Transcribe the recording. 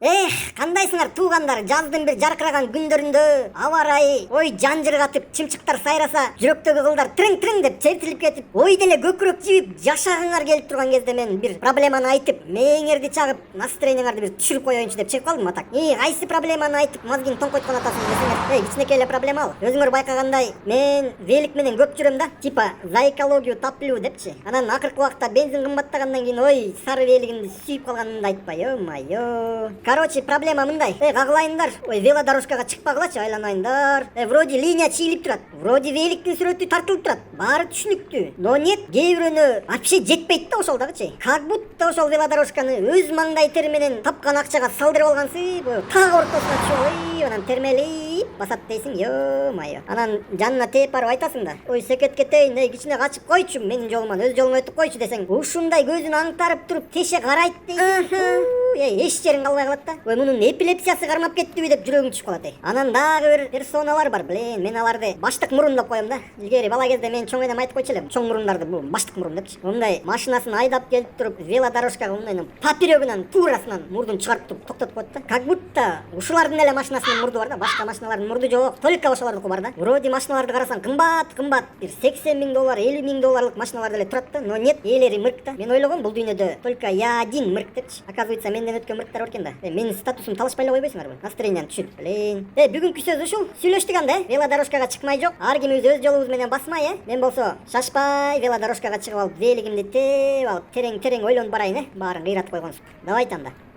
Эх, кандайсыңар туугандар, жаздын бир жаркыраган күндөрүндө аба ырайы ой жанжыргатып, чымчыктар сайраса, жүрөктөгү кылдар тириң деп чертилип кетип, ой деле көкүрөк жибип жашагыңар келип турган кезде мен бир проблеманы айтып, мээңерди чагып, настроениеңарды бир түшүрүп коеюнчу деп чыгып калдым атак. Кайсы проблеманы айтып, мозгиң тоңкойткон атасың десеңер, кичинекей эле проблема ал. Өзүңөр байкагандай, мен велик менен көп жүрөм да, типа за экологию топлю депчи. Анан акыркы убакта бензин кымбаттагандан кийин ой, сары велигимди сүйүп калганымды айтпа, ё-майо. Короче, проблема мындай. Кагылайындар. Ой, велодорожкага чыкпагылачы, айланайындар. Вроде линия чийилип турат. Вроде великтин сүрөтү тартылып турат. Баары түшүнүктүү. Но нет, кээ бирөөнө вообще жетпейт да ошол дагычы. Как будто ошол велодорожканы өз маңдай тери менен тапкан акчага салдырып алгансып, так ортосуна түшүп, анан термелип басат дейсиң, ё-майо. Анан жанына тээп барып айтасың да. Ой, секет кетейин, кичине качып койчу, менин жолуман өз жолуңа өтүп койчу десең, ушундай көзүн аңтарып туруп теше карайт дейсиң. Эч жериң калбай калат да. Ой, мунун эпилепсиясы кармап кеттиби деп жүрөгүң түшүп калат. Анан дагы бир персоналар бар, блин, мен аларды баштык мурун деп коем да. Илгери бала кезде мен чоң энем айтып койчу элем, чоң мурундарды бул баштык мурун депчи. Мындай машинасын айдап келип туруп, велодорожкага мындай поперегинен, турасынан мурдун чыгарып туруп токтотуп коет да. Как будто ушулардын эле машинасынын мурду бар да, башка машиналардын мурду жок, только ошолордуку бар да. Вроде машиналарды карасаң кымбат, бир 80 000 доллар, 50 000 долларлык машиналар деле турат да, но нет, ээлери мырк да. Мен ойлогом бул дүйнөдө только я один мырк депчи. Оказывается, менден өткөн мырктар бар экен да. Менин статусум талашпай эле койбойсуңарбы? Настроениям түшүп. Блин. Бүгүнкү сөз ушул. Сүйлөштүк анда, велодорожкага чыкмай жок. Ар кимибиз өз жолубуз менен басмай, Мен болсо шашпай велодорожкага чыгып алып, велигимди тээп алып, терең ойлонуп барайын, баарын кыйратып койгонсуп. Давайте анда.